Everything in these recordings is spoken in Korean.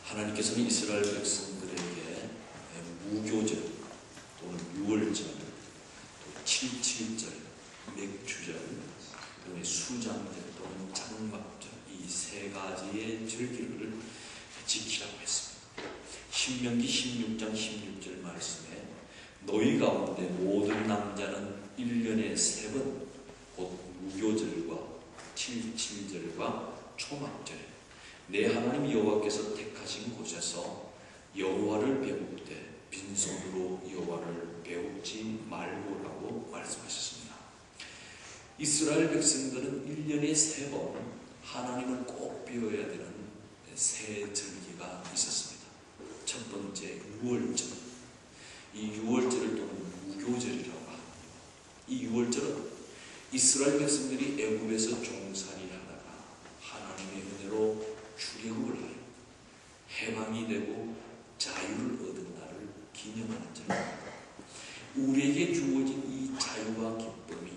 하나님께서는 이스라엘 백성들에게 무교절 또는 유월절, 또 7.7절, 맥주절, 그다음에 수장절 또는 장막절 이 세 가지의 절기를 지키라고 했습니다. 신명기 16장 16절 말씀에 너희 가운데 모든 남자는 1년에 3번 곧 무교절과 7.7절과 초막절에 내 하나님 여호와께서 택하신 곳에서 여호와를 배웁되 빈손으로 여호와를 배웁지 말고라고 말씀하셨습니다. 이스라엘 백성들은 1년에 3번 하나님을 꼭 배워야 되는 세 절기가 있었습니다. 첫 번째 유월절, 이 유월절을 또는 무교절이라고 합니다. 이 유월절은 이스라엘 백성들이 애굽에서 종살이 하다가 하나님의 은혜로 출애굽을 하여 해방이 되고 자유를 얻은 날을 기념하는 절입니다. 우리에게 주어진 이 자유와 기쁨이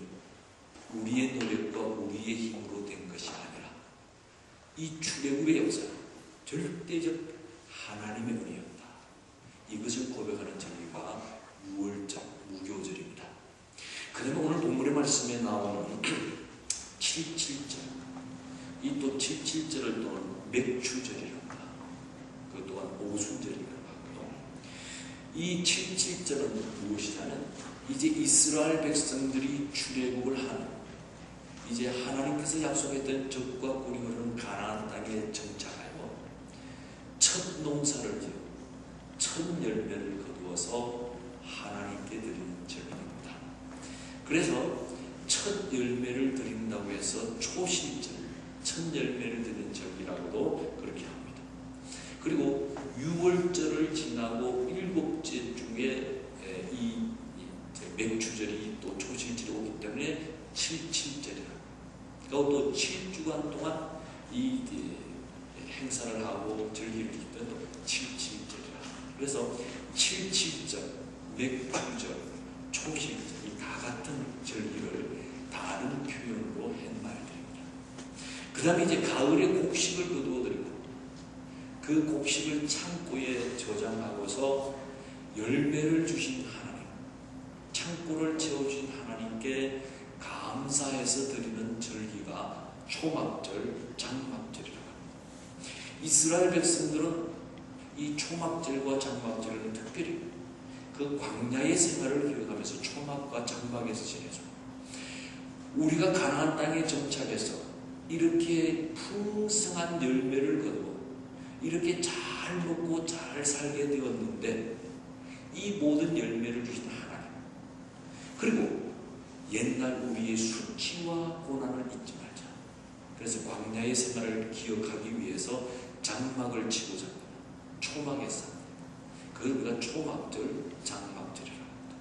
우리의 노력과 우리의 힘으로 된 것이 아니라 이 출애굽의 역사는 절대적 하나님의 은혜였다. 이것을 고백하는 절기가 유월절, 무교절입니다. 그 다음에 오늘 본문의 말씀에 나오는 7.7절, 이 또 7.7절을 또는 맥주절이랍니다. 그 또한 오순절이라고 하고요. 이 7.7절은 무엇이냐면 이제 이스라엘 백성들이 출애굽을 하는 이제 하나님께서 약속했던 적과 꿀이 흐르는 가나안 땅에 정착하여 첫 농사를 지어 첫 열매를 거두어서 하나님께 드리는 절기입니다. 그래서 첫 열매를 드린다고 해서 초실절, 첫 열매를 드리는 절기라고도 그렇게 합니다. 그리고 유월절을 지나고 7째 중에 이 맥주절이 또 초실절이 오기 때문에 7.7절이라고. 그리고 또 7주간 동안 이 행사를 하고 절기를 지키면 7.7절이라. 그래서 7.7절, 맥주절, 초실절 이 다 같은 절기를 다른 표현으로 한 말들입니다. 그 다음에 이제 가을에 곡식을 거두어드리고 그 곡식을 창고에 저장하고서 열매를 주신 하나님, 창고를 채워주신 하나님께 감사해서 드리는 절기가 초막절, 장막절이라고 합니다. 이스라엘 백성들은 이 초막절과 장막절은 특별히 그 광야의 생활을 기억하면서 초막과 장막에서 지내죠. 우리가 가나안 땅에 정착해서 이렇게 풍성한 열매를 거두고 이렇게 잘 먹고 잘 살게 되었는데 이 모든 열매를 주신 하나님, 그리고 옛날 우리의 수치와 고난을 잊지 말자. 그래서 광야의 생활을 기억하기 위해서 장막을 치고 잡니다. 초막에 삽니다. 그걸 우리가 초막절, 장막절이라고 합니다.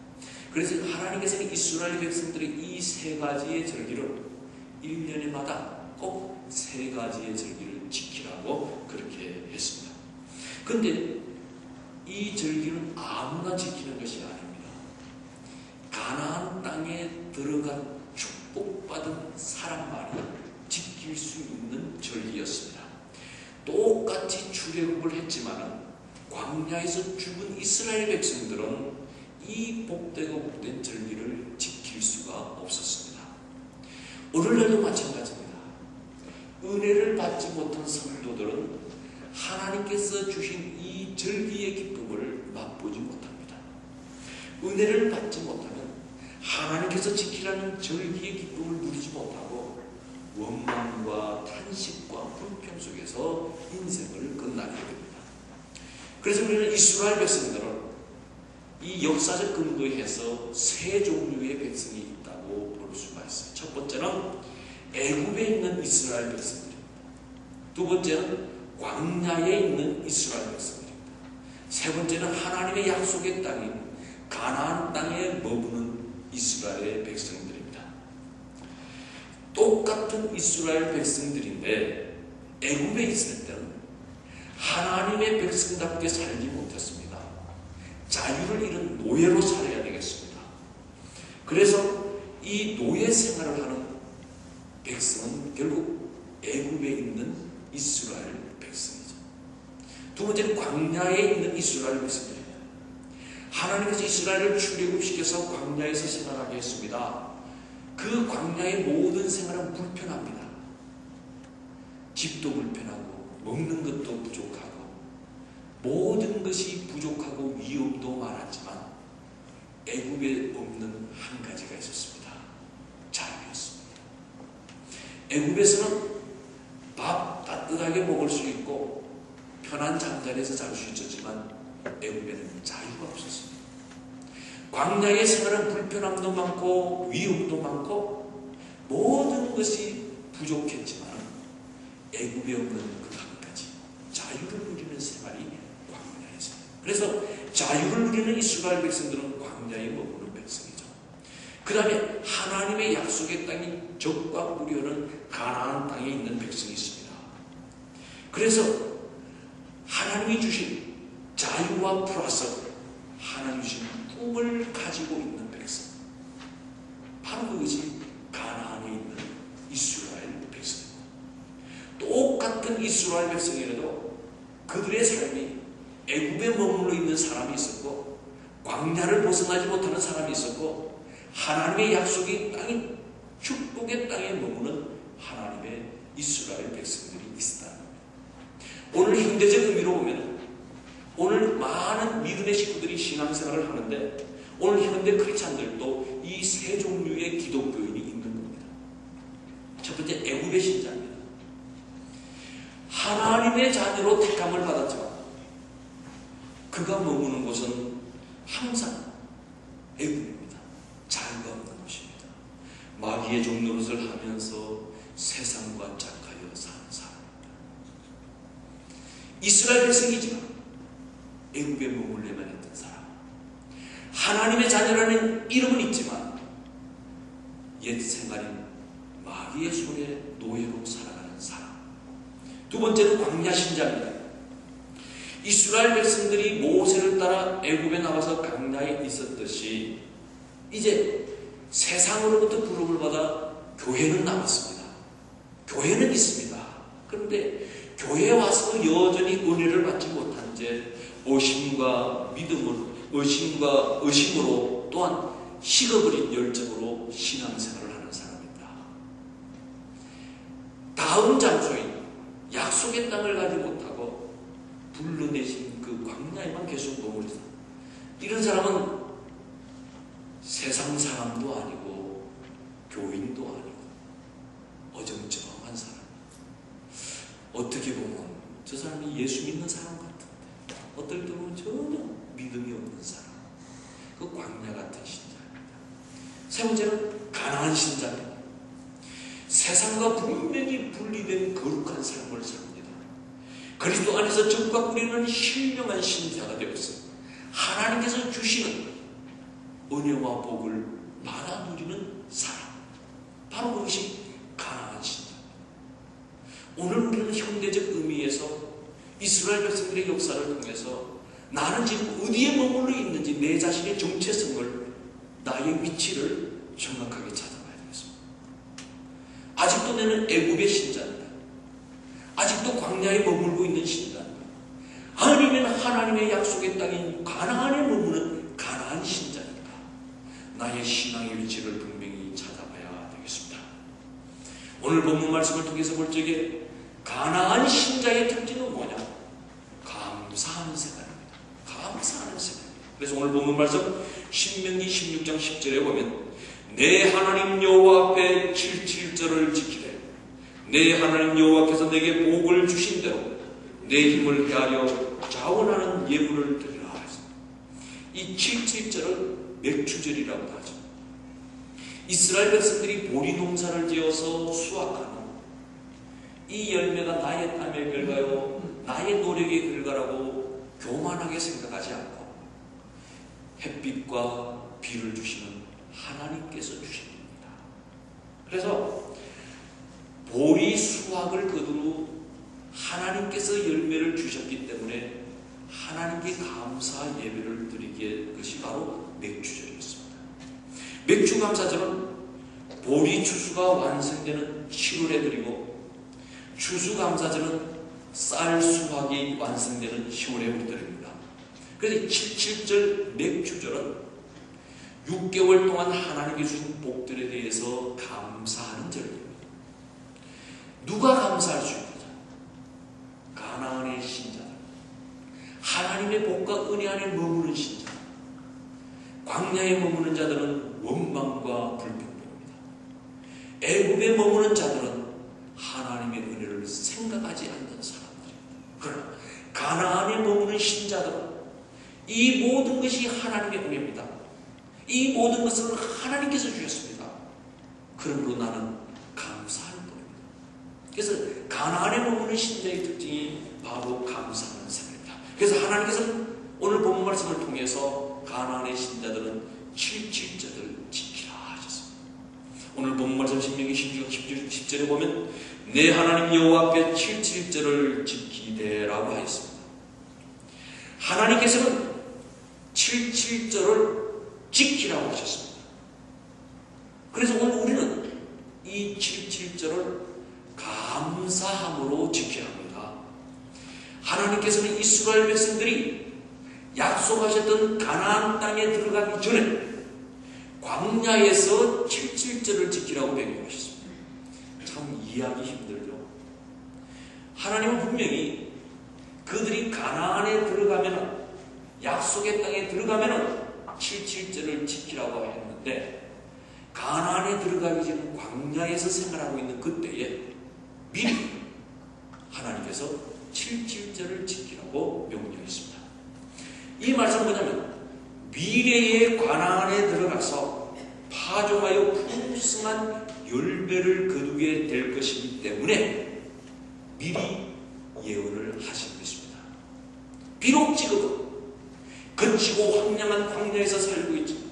그래서 하나님께서는 이스라엘 백성들의 이 세 가지의 절기를 1년에마다 꼭 세 가지의 절기를 지키라고 그렇게 했습니다. 그런데 이 절기는 아무나 지키는 것이 아닙니다. 가나안 땅에 들어간 축복받은 사람만이 지킬 수 있는 절기였습니다. 똑같이 출애굽을 했지만 광야에서 죽은 이스라엘 백성들은 이 복되고 복된 절기를 지킬 수가 없었습니다. 오늘날도 마찬가지입니다. 은혜를 받지 못한 성도들은 하나님께서 주신 이 절기의 기쁨을 맛보지 못합니다. 은혜를 받지 못하면 하나님께서 지키라는 절기의 기쁨을 누리지 못하고 원망과 탄식과 불평 속에서 인생을 끝나게 됩니다. 그래서 우리는 이스라엘 백성들은 이 역사적 근거에서 세 종류의 백성이 있다고 볼 수가 있어요. 첫 번째는 애굽에 있는 이스라엘 백성들입니다. 두 번째는 광야에 있는 이스라엘 백성들입니다. 세 번째는 하나님의 약속의 땅인 가나안 땅에 머무는 이스라엘 백성들입니다. 똑같은 이스라엘 백성들인데 애굽에 있을 때는 하나님의 백성답게 살지 못했습니다. 자유를 잃은 노예로 살아야 되겠습니다. 그래서 이 노예 생활을 하는 백성은 결국 애굽에 있는 이스라엘 백성이죠. 두 번째는 광야에 있는 이스라엘 백성들입니다. 하나님께서 이스라엘을 출애굽시켜서 광야에서 생활하게 했습니다. 그 광야의 모든 생활은 불편합니다. 집도 불편하고 먹는 것도 부족하고 모든 것이 부족하고 위험도 많았지만 애굽에 없는 한 가지가 있었습니다. 자유였습니다. 애굽에서는 밥 따뜻하게 먹을 수 있고 편한 잠자리에서 잘 수 있었지만 애굽에는 자유가 없었습니다. 광야의 생활은 불편함도 많고 위험도 많고 모든 것이 부족했지만 애굽에 없는 그 한 가지 자유를 누리는 생활이 광야에서. 그래서 자유를 누리는 이스라엘 백성들은 광야에 머무는 백성이죠. 그 다음에 하나님의 약속의 땅인 적과 우려는 가나안 땅에 있는 백성이 있습니다. 그래서 하나님이 주신 자유와 플러스 하나님이 주신 꿈을 가지고 있는 백성, 바로 그것이 가나안에 있는 이스라엘 백성입니다. 똑같은 이스라엘 백성이라도 그들의 삶이 애굽에 머물러 있는 사람이 있었고 광야를 벗어나지 못하는 사람이 있었고 하나님의 약속의 땅인 축복의 땅에 머무는 하나님의 이스라엘 백성들이 있었다는 겁니다. 오늘 현대적 의미로 보면 오늘 많은 믿음의 식구들이 신앙생활을 하는데 오늘 현대 크리스찬들도 이 세 종류의 기독교인이 있는 겁니다. 첫 번째, 애굽의 신자입니다. 하나님의 자녀로 택함을 받았지만 그가 머무는 곳은 항상 애굽입니다. 자유가 없는 곳입니다. 마귀의 종노릇을 하면서 세상과 짝하여 사는 사람입니다. 이스라엘 백성이지만 애굽에 머물려만 했던 사람, 하나님의 자녀라는 이름은 있지만 옛 생활인 마귀의 손에 노예로 살아가는 사람. 두 번째는 광야 신자입니다. 이스라엘 백성들이 모세를 따라 애굽에 나와서 광야에 있었듯이 이제 세상으로부터 부름을 받아 교회는 남았습니다. 교회는 있습니다. 그런데 교회에 와서 여전히 은혜를 받지 못한 채 의심과 의심으로 또한 식어버린 열정으로 신앙생활을 하는 사람입니다. 다음 장소인 약속의 땅을 가지 못하고 불러내신 그 광야에만 계속 머물러 이런 사람은 세상 사람도 아니고 교인도 아니고 어정쩡한 사람. 어떻게 보면 저 사람이 예수 믿는 사람 같은데 어떨 때 보면 전혀 믿음이 없는 사람. 그 광야 같은 신자입니다. 세 번째는 가나안 신자입니다. 세상과 분명히 분리된 거룩한 삶을 삽니다. 그리스도 안에서 적과 우리는 신령한 신자가 되었습니다. 하나님께서 주시는 은혜와 복을 받아 누리는 사람, 바로 그것이 가나안 신자입니다. 오늘 우리는 현대적 의미에서 이스라엘 백성들의 역사를 통해서 나는 지금 어디에 머물러 있는지 내 자신의 정체성을, 나의 위치를 정확하게 찾아봐야 되겠습니다. 아직도 나는 애굽의 신자입니다. 아직도 광야에 머물고 있는 신자입니다. 아니면 하나님의 약속의 땅인 가나안에 머무는 가나안 신자입니다. 나의 신앙의 위치를 분명히 찾아봐야 되겠습니다. 오늘 본문 말씀을 통해서 볼 적에 가나안 신자의 특징은 뭐냐? 감사하는 생활입니다. 감사하는 생활. 그래서 오늘 본문 말씀 신명기 16장 10절에 보면 내 하나님 여호와 앞에 77절을 지키래. 내 하나님 여호와께서 내게 복을 주신 대로 내 힘을 헤아려 자원하는 예물을 드리라. 이 77절을 맥추절이라고 하죠. 이스라엘 백성들이 보리 농사를 지어서 수확하는 이 열매가 나의 땀의 결과요, 나의 노력의 결과라고 교만하게 생각하지 않고 햇빛과 비를 주시는 하나님께서 주신 겁니다. 그래서 보리 수확을 거둔 후 하나님께서 열매를 주셨기 때문에 하나님께 감사 예배를 드리게 것이 바로 맥추절이었습니다. 맥추감사절은 보리 추수가 완성되는 7월에 드리고 추수감사절은 쌀 수확이 완성되는 10월의 우리들입니다. 그래서 77절 맥주절은 6개월 동안 하나님께 주신 복들에 대해서 감사하는 절입니다. 누가 감사할 수 있느냐? 가나안의 신자들, 하나님의 복과 은혜 안에 머무는 신자들. 광야에 머무는 자들은 원망과 불평입니다. 애굽에 머무는 자들은 하나님의 은혜를 생각하지 않는 사람들입니다. 그러나 가나안에 머무는 신자들은 이 모든 것이 하나님의 은혜입니다. 이 모든 것을 하나님께서 주셨습니다. 그러므로 나는 감사하는 분입니다. 그래서 가나안에 머무는 신자의 특징이 바로 감사하는 삶입니다. 그래서 하나님께서는 오늘 본문 말씀을 통해서 가나안의 신자들은 77절을 지키라 하셨습니다. 오늘 본문 말씀 신명기 10절에 보면 내 하나님 여호와께 77절을 지키되라고 하였습니다. 하나님께서는 77절을 지키라고 하셨습니다. 그래서 오늘 우리는 이 77절을 감사함으로 지켜야 합니다. 하나님께서는 이스라엘 백성들이 약속하셨던 가나안 땅에 들어가기 전에 광야에서 77절을 지키라고 명령하셨습니다. 참 이해하기 힘들죠. 하나님은 분명히 그들이 가나안에 들어가면, 약속의 땅에 들어가면 77절을 지키라고 했는데, 가나안에 들어가기 전 광야에서 생활하고 있는 그때에 미리 하나님께서 77절을 지키라고 명령했습니다. 이 말씀은 뭐냐면 미래의 가나안에 들어가서 파종하여 풍성한 열매를 거두게 될 것이기 때문에 미리 예언을 하신 것입니다. 비록 지금은 거치고 황량한 광야에서 살고 있지만,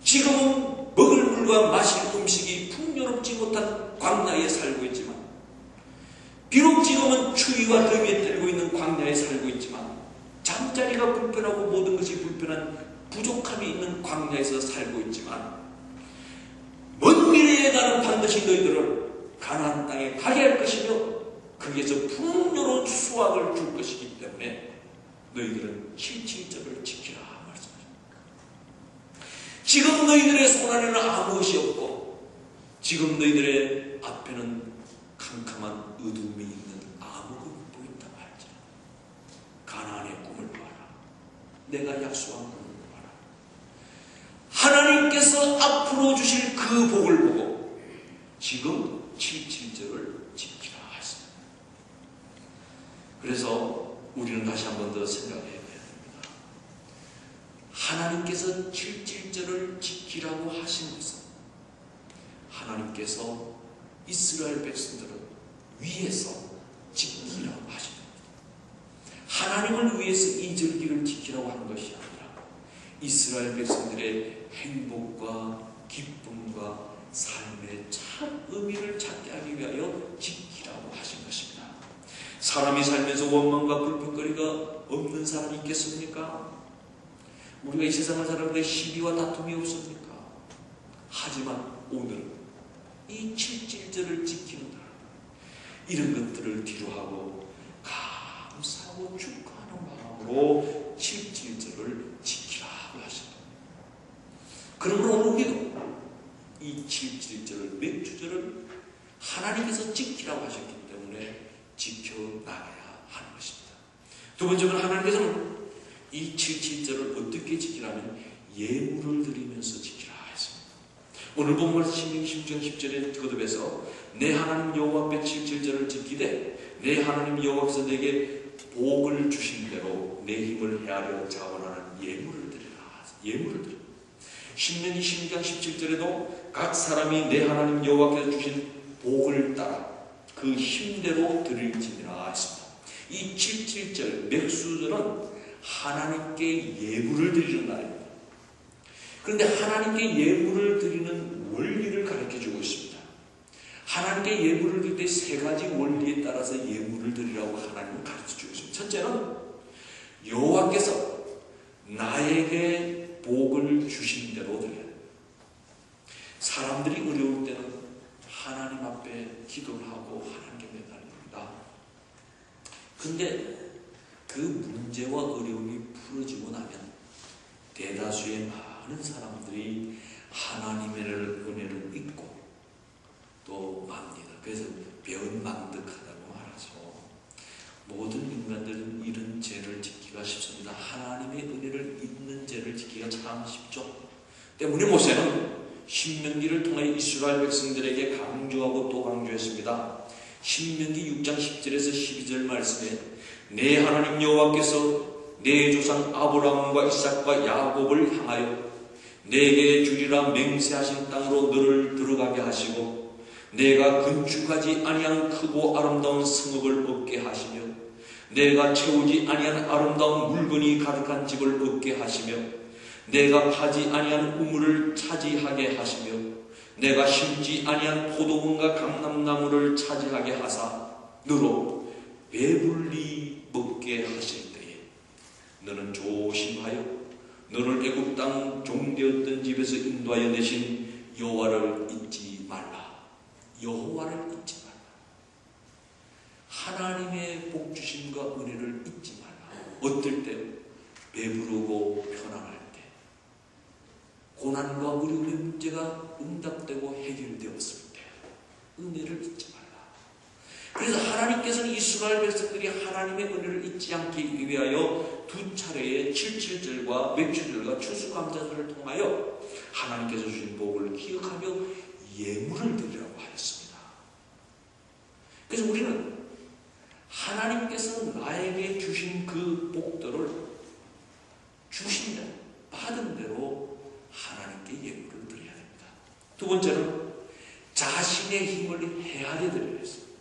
지금은 먹을 물과 마실 음식이 풍요롭지 못한 광야에 살고 있지만, 비록 지금은 추위와 더위에 떨고 있는 광야에 살고 있지만, 잠자리가 불편하고 모든 것이 불편한 부족함이 있는 광야에서 살고 있지만, 먼 미래에 나는 반드시 너희들을 가나안 땅에 가게 할 것이며 거기에서 풍요로운 수확을 줄 것이기 때문에 너희들은 77절을 지키라 말씀하십니다. 지금 너희들의 손안에는 아무것이 없고 지금 너희들의 앞에는 캄캄한 어둠이 있는 아무것도 보인다 말이죠. 가나안의 꿈을 봐라. 내가 약속한 꿈을 봐라. 하나님께서 앞으로 주실 그 복을 보고 지금 77절을 지키라 하셨습니다. 그래서 우리는 다시 한 번 더 생각해야 됩니다. 하나님께서 77절을 지키라고 하신 것은 하나님께서 이스라엘 백성들을 위해서 지키라고 하신 겁니다. 하나님을 위해서 이 절기를 지키라고 하는 것이 아니라 이스라엘 백성들의 행복과 기쁨과 삶의 참 의미를 찾게 하기 위하여 지키라고 하신 것입니다. 사람이 살면서 원망과 불평거리가 없는 사람이 있겠습니까? 우리가 이 세상을 살아가는데 시비와 다툼이 없습니까? 하지만 오늘은 이 77절을 지키는 날, 이런 것들을 뒤로하고 감사하고 축하하는 마음으로 77절을 지키라고 하십니다. 그러므로 오늘 우리도 이 77절을, 맥주절을 하나님께서 지키라고 하셨기 때문에 지켜나가야 하는 것입니다. 두 번째는 하나님께서는 이 77절을 어떻게 지키라면 예물을 드리면서 지키라 했습니다. 오늘 본문 신명기 10장 10절에 거듭해서 내 하나님 여호와 앞에 77절을 지키되 내 하나님 여호와께서 내게 복을 주신 대로 내 힘을 헤아려 자원하는 예물을 드리라. 예물을 드리라. 신명기 10장 17절에도 각 사람이 내 하나님 여호와께서 주신 복을 따라 그 힘대로 드릴지니라 했습니다. 이 77절 맥수절은 하나님께 예물을 드리는 날입니다. 그런데 하나님께 예물을 드리는 원리를 가르쳐주고 있습니다. 하나님께 예물을 드릴 때 세 가지 원리에 따라서 예물을 드리라고 하나님은 가르쳐주고 있습니다. 첫째는 여호와께서 나에게 복을 주신 대로 드려야 합니다. 사람들이 어려울 때는 하나님 앞에 기도를 하고 하나님께 매달립니다. 근데 그 문제와 어려움이 풀어지고 나면 대다수의 많은 사람들이 하나님의 은혜를 잊고 또 맙니다. 그래서 배은망덕하다고 말하죠. 모든 인간들은 이런 죄를 짓기가 쉽습니다. 하나님의 은혜를 잊는 죄를 짓기가 참 쉽죠. 때문에 모세는 신명기를 통해 이스라엘 백성들에게 강조하고 또 강조했습니다. 신명기 6장 10절에서 12절 말씀에 내 하나님 여호와께서 내 조상 아브라함과 이삭과 야곱을 향하여 내게 주리라 맹세하신 땅으로 너를 들어가게 하시고 내가 건축하지 아니한 크고 아름다운 성읍을 얻게 하시며 내가 채우지 아니한 아름다운 물건이 가득한 집을 얻게 하시며 내가 파지 아니한 우물을 차지하게 하시며 내가 심지 아니한 포도원과 감람나무를 차지하게 하사 너로 배불리 먹게 하실 때에 너는 조심하여 너를 애굽 땅 종되었던 집에서 인도하여 내신 여호와를 잊지 말라. 여호와를 잊지 말라. 하나님의 복 주심과 은혜를 잊지 말라. 어떨 때? 배부르고 편안할 때, 고난과 어려움의 문제가 응답되고 해결되었을 때 은혜를 잊지 말라. 그래서 하나님께서는 이스라엘 백성들이 하나님의 은혜를 잊지 않기 위하여 두 차례의 77절과 맥주절과 추수감사절을 통하여 하나님께서 주신 복을 기억하며 예물을 드리라고 하였습니다. 그래서 우리는 하나님께서 나에게 주신 그 복들을 주신 대로, 받은 대로 하나님께 예물을 드려야 됩니다. 두 번째는 자신의 힘을 헤아려 드려야 했습니다.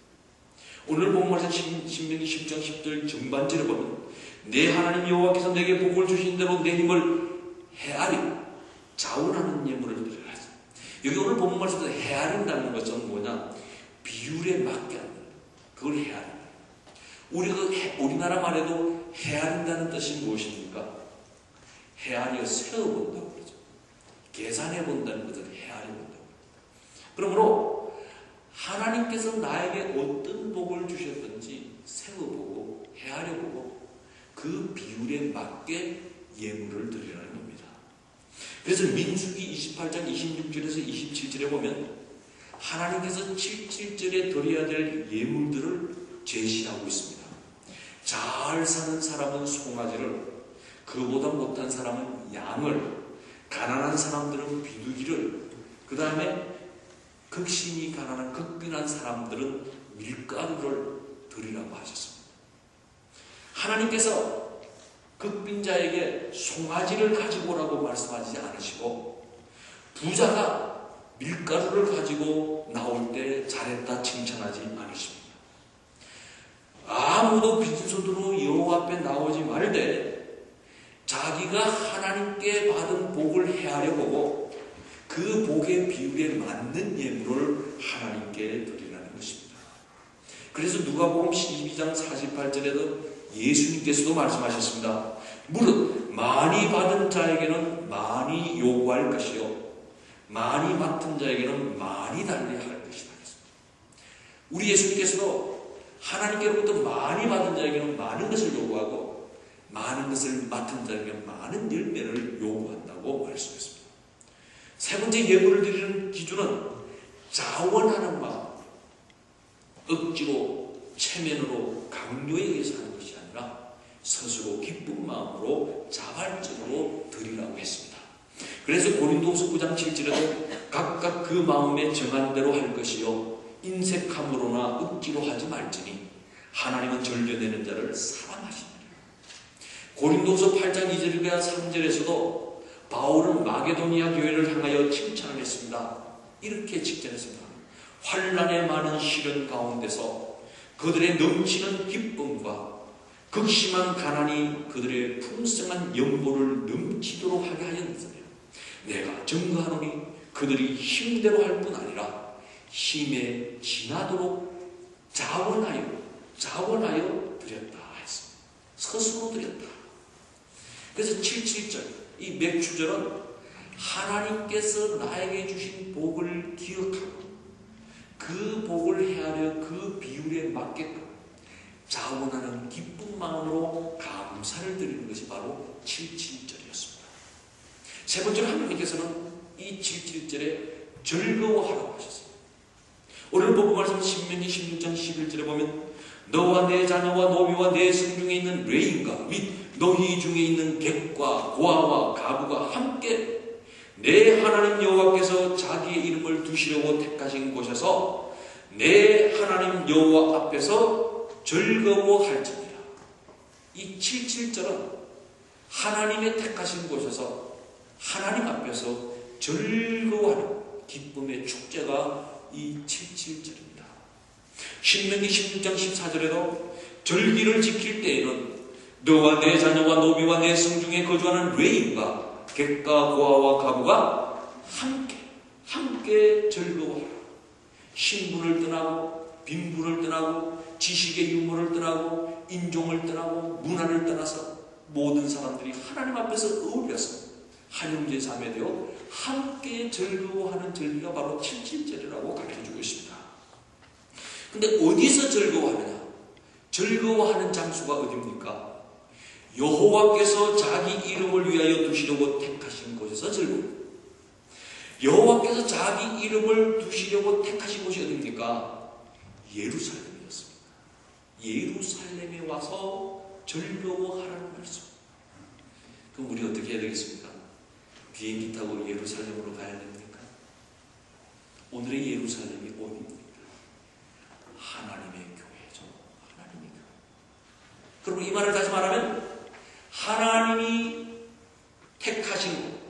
오늘 본문에서 신명기 10장 10절 전반절에 보면 내 하나님 여호와께서 내게 복을 주신 대로 내 힘을 헤아리고 자원하는 예물을 드려야 했습니다. 여기 오늘 본문에서 헤아린다는 것은 뭐냐? 비율에 맞게 하는 거예요. 그걸 헤아린다. 우리나라 말에도 헤아린다는 뜻이 무엇입니까? 헤아려 세어본다고 그러죠. 계산해본다는 것을 헤아려본다고. 그러므로 하나님께서 나에게 어떤 복을 주셨든지 세어보고 헤아려보고 그 비율에 맞게 예물을 드리라는 겁니다. 그래서 민수기 28장 26절에서 27절에 보면 하나님께서 77절에 드려야 될 예물들을 제시하고 있습니다. 잘 사는 사람은 송아지를, 그보다 못한 사람은 양을, 가난한 사람들은 비둘기를, 그 다음에 극심히 가난한 극빈한 사람들은 밀가루를 드리라고 하셨습니다. 하나님께서 극빈자에게 송아지를 가지고 오라고 말씀하지 않으시고 부자가 밀가루를 가지고 나올 때 잘했다 칭찬하지 않으십니다. 아무도 빈손으로 여호와 앞에 나오지 말되 자기가 하나님께 받은 복을 헤아려 보고 그 복의 비율에 맞는 예물을 하나님께 드리라는 것입니다. 그래서 누가복음 12장 48절에도 예수님께서도 말씀하셨습니다. 무릇 많이 받은 자에게는 많이 요구할 것이요 많이 맡은 자에게는 많이 달래야 할 것이다. 우리 예수님께서도 하나님께로부터 많이 받은 자에게는 많은 것을 요구하고 많은 것을 맡은 자에게는 많은 열매를 요구한다고 말씀했습니다. 세 번째 예물을 드리는 기준은 자원하는 마음, 억지로 체면으로 강요에 의해서 하는 것이 아니라 스스로 기쁜 마음으로 자발적으로 드리라고 했습니다. 그래서 고린도후서 9장 7절에도 각각 그 마음에 정한 대로 할 것이요 인색함으로나 억지로 하지 말지니 하나님은 절려내는 자를 사랑하시느니라. 고린도후서 8장 2절과 3절에서도 바울은 마게도니아 교회를 향하여 칭찬을 했습니다. 이렇게 직전했습니다. 환난의 많은 시련 가운데서 그들의 넘치는 기쁨과 극심한 가난이 그들의 풍성한 연보를 넘치도록 하게 하였느니라. 내가 증거하노니 그들이 힘대로 할 뿐 아니라 힘에 지나도록 자원하여 드렸다 했습니다. 스스로 드렸다. 그래서 77절 이 맥주절은 하나님께서 나에게 주신 복을 기억하고 그 복을 헤아려 그 비율에 맞게끔 자원하는 기쁜 마음으로 감사를 드리는 것이 바로 77절이었습니다. 세 번째로 하나님께서는 이 77절에 즐거워하라고 하셨어요. 오늘 본문 말씀 신명기 16장 11절에 보면 너와 내 자녀와 노비와 내 성중에 있는 레인과 및 너희 중에 있는 객과 고아와 가부가 함께 내 하나님 여호와께서 자기의 이름을 두시려고 택하신 곳에서 내 하나님 여호와 앞에서 즐거워할지니라. 이 77절은 하나님의 택하신 곳에서 하나님 앞에서 즐거워하는 기쁨의 축제가 이 77절입니다. 신명기 16장 14절에도 절기를 지킬 때에는 너와 내 자녀와 노비와 내 성중에 거주하는 레인과 객과 고아와 가부가 함께 즐거워하라. 신분을 떠나고 빈부를 떠나고 지식의 유무를 떠나고 인종을 떠나고 문화를 떠나서 모든 사람들이 하나님 앞에서 어울려서 한 형제 자매 되어 함께 즐거워하는 절기가 바로 77절이라고 가르쳐주고 있습니다. 근데 어디서 즐거워하느냐? 즐거워하는 장소가 어디입니까? 여호와께서 자기 이름을 위하여 두시려고 택하신 곳에서 즐거워합니다. 여호와께서 자기 이름을 두시려고 택하신 곳이 어디입니까? 예루살렘이었습니다. 예루살렘에 와서 즐거워하라는 말씀. 그럼 우리 어떻게 해야 되겠습니까? 비행기 타고 예루살렘으로 가야 됩니까? 오늘의 예루살렘이 어디입니까? 하나님의 교회죠. 하나님의 교회. 그럼 이 말을 다시 말하면 하나님이 택하신 곳,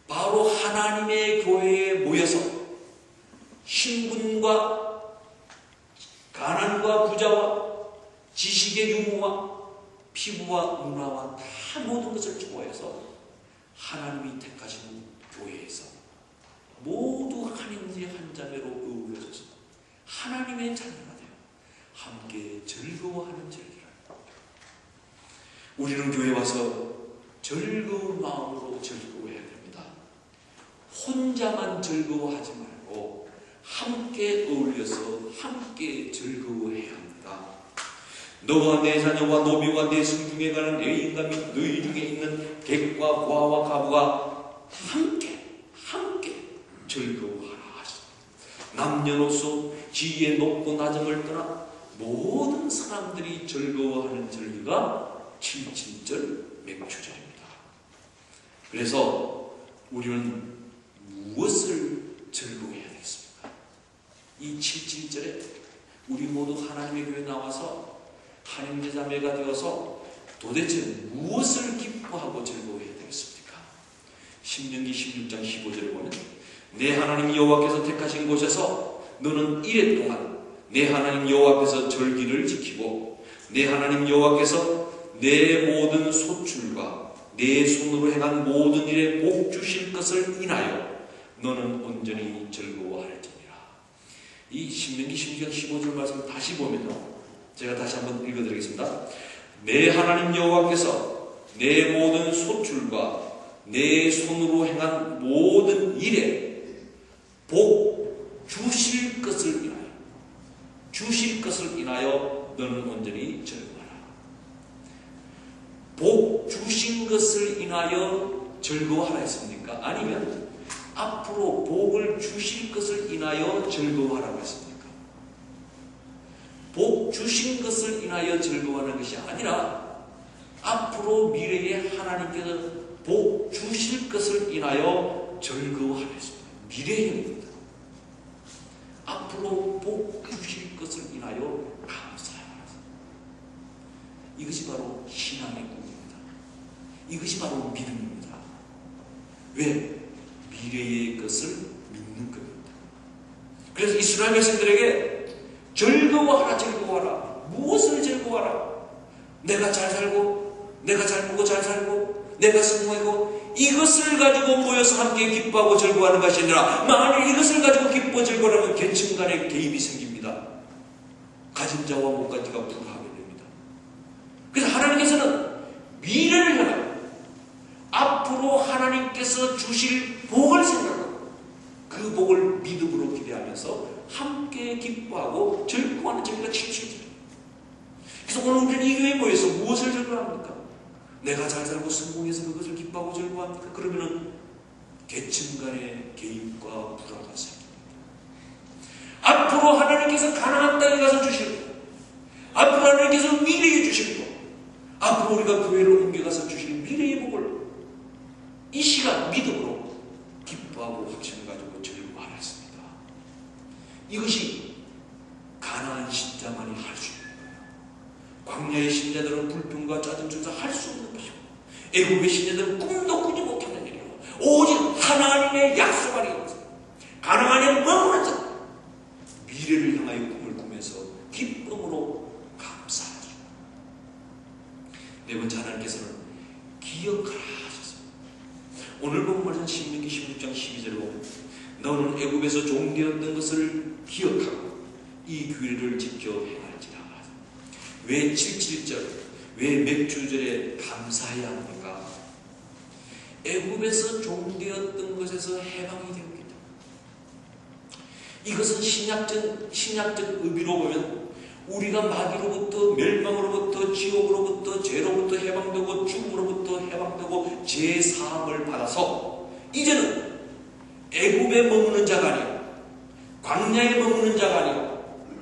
바로 하나님의 교회에 모여서 신분과 가난과 부자와 지식의 유무와 피부와 문화와 다 모든 것을 초월해서 하나님이 택하신 교회에서 모두 한 형제 한 자매로 어우러져서 하나님의 자녀가 되어 함께 즐거워하는 절기라. 우리는 교회에 와서 즐거운 마음으로 즐거워해야 됩니다. 혼자만 즐거워하지 말고 함께 어울려서 함께 즐거워해야 합니다. 너와 내 자녀와 노비와 내 성중에 가는 애인과 및 너희 중에 있는 객과 고아와 가부가 함께 즐거워하라 하시다. 남녀노소 지위의 높고 낮음을 떠나 모든 사람들이 즐거워하는 절기가 77절 맥주절입니다. 그래서 우리는 무엇을 즐거워해야 되겠습니까? 이 77절에 우리 모두 하나님의 교회에 나와서 하나님의 자매가 되어서 도대체 무엇을 기뻐하고 즐거워해야 되겠습니까? 신명기 16장 15절에 보면 내 하나님 여호와께서 택하신 곳에서 너는 이래 동안 내 하나님 여호와 앞에서 절기를 지키고 내 하나님 여호와께서 내 모든 소출과 내 손으로 행한 모든 일에 복 주실 것을 인하여 너는 온전히 즐거워할지니라. 이 신명기 16장 15절 말씀 다시 보면요, 제가 다시 한번 읽어드리겠습니다. 내 하나님 여호와께서 내 모든 소출과 내 손으로 행한 모든 일에 복 주실 것을 인하여 너는 온전히 즐거워하라. 복 주신 것을 인하여 즐거워하라 했습니까? 아니면 앞으로 복을 주실 것을 인하여 즐거워하라고 했습니까? 복 주신 것을 인하여 즐거워하는 것이 아니라 앞으로 미래에 하나님께서 복 주실 것을 인하여 즐거워하라 했습니다. 미래형입니다. 앞으로 복 주실 것을 인하여 감사하라. 이것이 바로 신앙의 꿈입니다. 이것이 바로 믿음입니다. 왜? 미래의 것을 믿는 겁니다. 그래서 이스라엘 백성들에게 즐거워하라. 무엇을 즐거워하라? 내가 잘 살고, 내가 잘 먹고 잘 살고, 내가 성공하고, 이것을 가지고 모여서 함께 기뻐하고 즐거워하는 것이 아니라, 만일 이것을 가지고 기뻐 즐거워하면 계층 간의 개입이 생깁니다. 가진 자와 못 가진 자가 불화하게 됩니다. 그래서 하나님께서는 미래를 향하여 앞으로 하나님께서 주실 복을 생각하고 그 복을 믿음으로 기대하면서 함께 기뻐하고 즐거워하는 절기가 77절입니다. 그러면 이 교회에 모여서 무엇을 즐거워합니까? 내가 잘 살고 성공해서 그것을 기뻐하고 즐거워합니까? 그러면은 계층 간의 개입과 불화가 생깁니다. 앞으로 하나님께서 가나안 땅에 가서 주실 것, 앞으로 하나님께서 미래에 주실 것, 앞으로 우리가 교회를 옮겨가서 주실 미래의 복을 이 시간 믿음으로 기뻐하고 확신 가지고 즐거워하였습니다. 이것이 가나안 신자만이 할 수 있는 거예요. 광야의 신자들은 불평과 짜증 중에서 할 수 없는 것이고, 애굽의 신자들은 꿈도 꾸지 못하는 일이고, 오직 하나님의 약속 안에 가나안에 머무는 자, 미래를 향하여 꿈을 꾸면서 기쁨으로 감사하죠. 네 번째, 하나님께서는 기억하라 하셨습니다. 오늘 본 말씀 신명기 16장 12절로 너는 애굽에서 종되었던 것을 기억하고 이 규례를 지켜 행할지라. 왜 77절, 왜 맥주절에 감사해야 합니까? 애굽에서 종되었던 것에서 해방이 됩니다. 이것은 신약적 의미로 보면 우리가 마귀로부터, 멸망으로부터, 지옥으로부터, 죄로부터 해방되고 죽음으로부터 해방되고 죄사함을 받아서 이제는 애굽에 머무는 자가 아니요, 광야에 머무는 자가 아니요,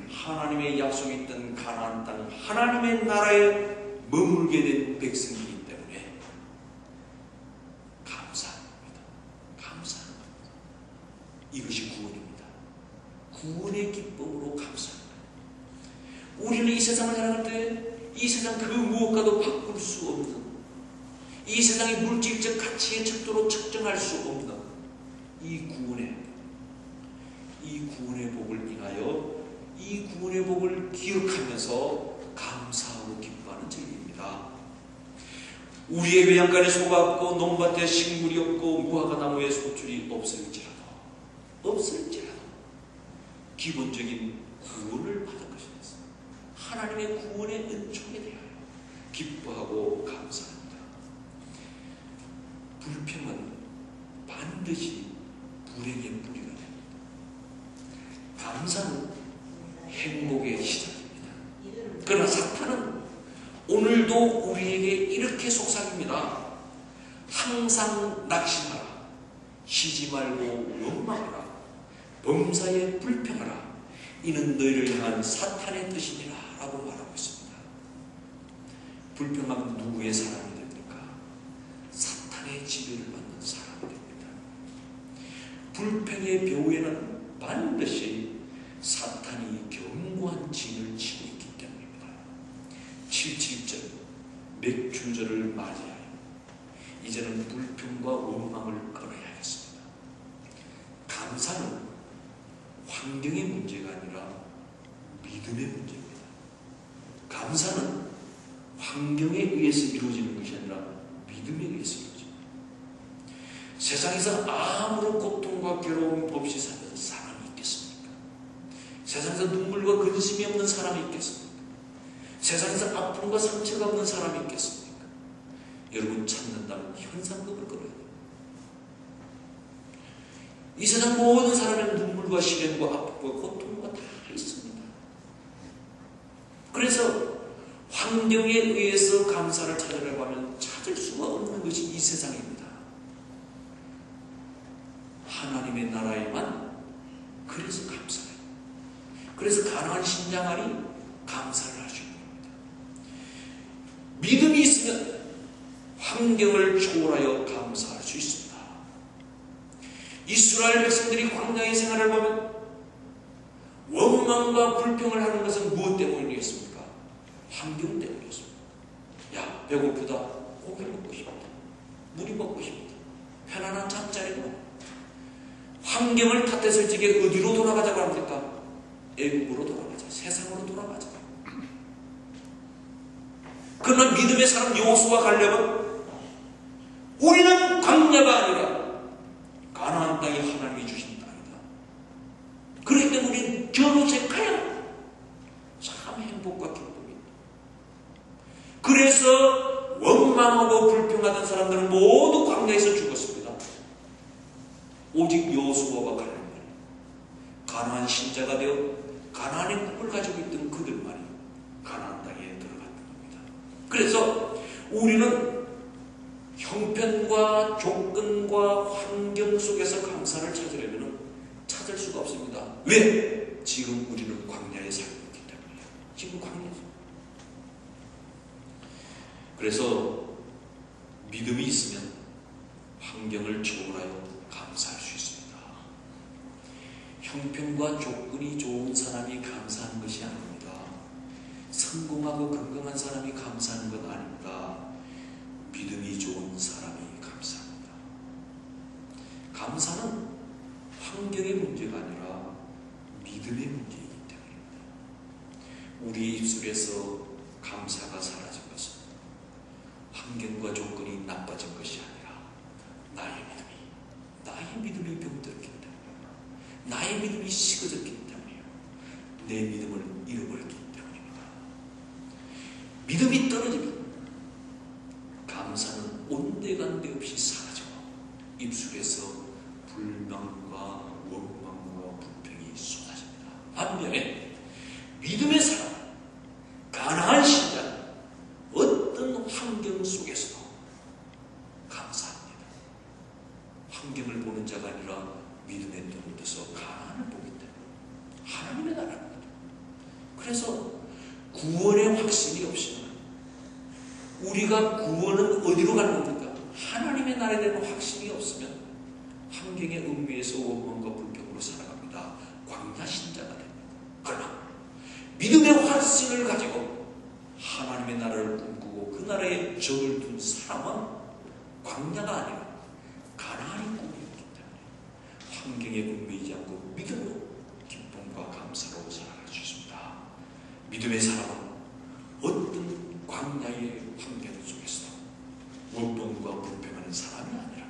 하나님의 약속이 있던 가나안 땅, 하나님의 나라에 머물게 된 백성이기 때문에 감사합니다. 감사합니다. 이것이 구원입니다. 구원의 기쁨으로 감사합니다. 우리는 이 세상을 살아갈 때 이 세상 그 무엇과도 바꿀 수 없는, 이 세상의 물질적 가치의 척도로 측정할 수 없는 이 구원의 복을 인하여 이 구원의 복을 기억하면서 감사하고 기뻐하는 절기입니다. 우리의 외양간에 소가 없고 논밭에 식물이 없고 무화과 나무에 소출이 없을지라도 기본적인 구원을 받은 것입니다. 하나님의 구원의 은총에 대하여 기뻐하고 감사합니다. 불평은 반드시 불행의 뿌리가 됩니다. 감사는 행복의 시작입니다. 그러나 사탄은 오늘도 우리에게 이렇게 속삭입니다. 항상 낙심하라, 쉬지 말고 원망하라, 범사에 불평하라, 이는 너희를 향한 사탄의 뜻이니라 라고 말하고 있습니다. 불평하면 누구의 사람이 됩니까? 사탄의 지배를 받는 사람이 됩니다. 불평의 벼우에는 반드시 사탄이 견고한 진을 치고 있기 때문입니다. 77절 맥주절을 맞이하여 이제는 불평과 원망을 끊어야겠습니다. 감사는 환경의 문제가 아니라 믿음의 문제입니다. 감사는 환경에 의해서 이루어지는 것이 아니라 믿음에 의해서 이루어집니다. 세상에서 아무런 고통과 괴로움 없이 사는 사람이 있겠습니까? 세상에서 눈물과 근심이 없는 사람이 있겠습니까? 세상에서 아픔과 상처가 없는 사람이 있겠습니까? 여러분, 찾는다면 현상금을 끌어야 돼요. 이 세상 모든 사람에는 눈물과 시련과 아픔과 고통과 다 있습니다. 그래서 환경에 의해서 감사를 찾으려고 하면 찾을 수가 없는 것이 이 세상입니다. 하나님의 나라에만 그래서 감사해요. 그래서 가나안 신장아리 감사를 할 수 있는 겁니다. 믿음이 있으면 환경을 초월하여 감사할 수 있습니다. 이스라엘 백성들이 광야의 생활을 보면 원망과 불평을 하는 것은 무엇 때문이겠습니까? 환경 때문이었습니다. 야, 배고프다. 고기 먹고 싶다. 물이 먹고 싶다. 편안한 잠자리가. 환경을 탓했을 적에 어디로 돌아가자고 합니까? 애국으로 돌아가자. 세상으로 돌아가자. 그러나 믿음의 사람 여호수아 갈렙은 우리는 광야가 아니라 가나안 땅이 하나님이 주신 땅이다. 그렇기 때문에 우리는 저곳에 가야 참 행복과 기쁨이다. 그래서 원망하고 불평하던 사람들은 모두 광야에서 죽었습니다. 오직 여호수아와 갈렙만이 가나안 신자가 되어 가나안의 꿈을 가지고 있던 그들만이 가나안 땅에 들어갔던 겁니다. 그래서 우리는 형편과 조건과 환경 속에서 감사를 찾으려면 찾을 수가 없습니다. 왜? 지금 우리는 광야에 살고 있기 때문이에요. 지금 광야에서. 그래서 믿음이 있으면 환경을 초월하여 감사할 수 있습니다. 형편과 조건이 좋은 사람이 감사하는 것이 아닙니다. 성공하고 건강한 사람이 감사하는 것 아닙니다. 믿음이 좋은 사람이 감사합니다. 감사는 환경의 문제가 아니라 믿음의 문제이기 때문입니다. 우리 입술에서 감사가 사라진 것은 환경과 조건이 나빠진 것이 아니라 나의 믿음이 병들었기 때문이에요. 나의 믿음이 식어졌기 때문이에요. 내 믿음을 잃어버렸기 때문입니다. 믿음이 떨어지면 감사는 온데간데 없이 사라져 입술에서 불만과 원망과 불평이 쏟아집니다. 반면에 믿음의 사람, 가난한 신자, 어떤 환경 속에서도 감사합니다. 환경을 보는 자가 아니라 믿음의 눈을 떠서 가난을 보기 때문에 하나님의 나라입니다. 그래서 구원의 확신이 없이는 우리가 구원은 어디로 가는 겁니까? 하나님의 나라에 대한 확신이 없으면 환경의 음미에서 원망과 불평으로 살아갑니다. 광야 신자가 됩니다. 그러나 믿음의 확신을 가지고 하나님의 나라를 꿈꾸고 그 나라에 적을 둔 사람은 광야가 아니라 가나안의 꿈이었기 때문에 환경에 얽매이지 않고 믿음으로 기쁨과 감사로 살아갈 수 있습니다. 믿음의 사람은 어떤 광야의 환경 속에서도 원망과 불평하는 사람이 아니라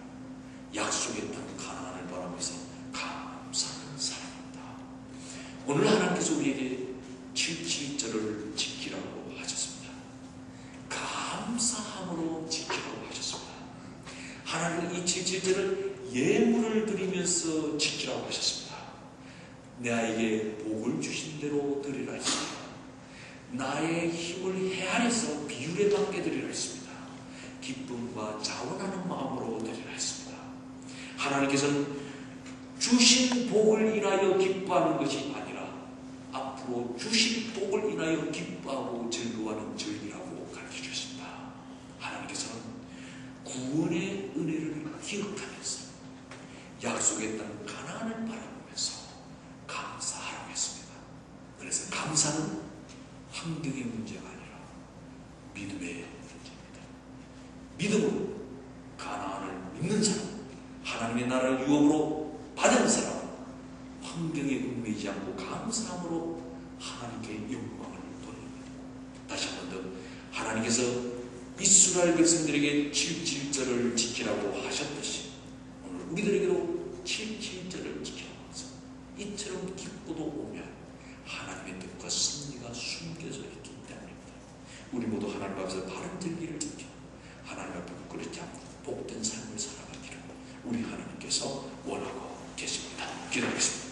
약속의 땅 가나안을 바라면서 감사하는 사람입니다. 오늘 하나님께서 우리에게 7.7절을 지키라고 하셨습니다. 감사함으로 지키라고 하셨습니다. 하나님은 이 7.7절을 예물을 드리면서 지키라고 하셨습니다. 내 아이에게 복을 주신 대로 드리라 했습니다. 나의 힘을 헤아려서 비율에 맞게 드리라 했습니다. 기쁨과 자원하는 마음으로 드리라 했습니다. 하나님께서는 주신 복을 인하여 기뻐하는 것이 아니라 앞으로 주신 복을 인하여 기뻐하고 즐거워하는 저희라고 가르쳐주셨습니다. 하나님께서는 구원의 은혜를 기억하면서 약속의 땅 가나안을 바라보면서 감사하라고 했습니다. 그래서 감사는 환경의 문제가 아니라 믿음의 문제입니다. 믿음으로 가나안을 믿는 사람, 하나님의 나라를 유업으로 받은 사람은 환경에 얽매이지 않고 감사함으로 하나님께 영광을 돌립니다. 다시 한 번 더 하나님께서 이스라엘 백성들에게 7.7절을 지키라고 하셨듯이 오늘 우리들에게도 7.7절을 지키라고 하면서 이처럼 기쁘도 오면 하나님의 뜻과 승리가 숨겨져 있기 때문입니다. 우리 모두 하나님 앞에서 바른 진리를 지켜 하나님 앞에 부끄럽지 않고 복된 삶을 살아가기를 우리 하나님께서 원하고 계십니다. 기도하겠습니다.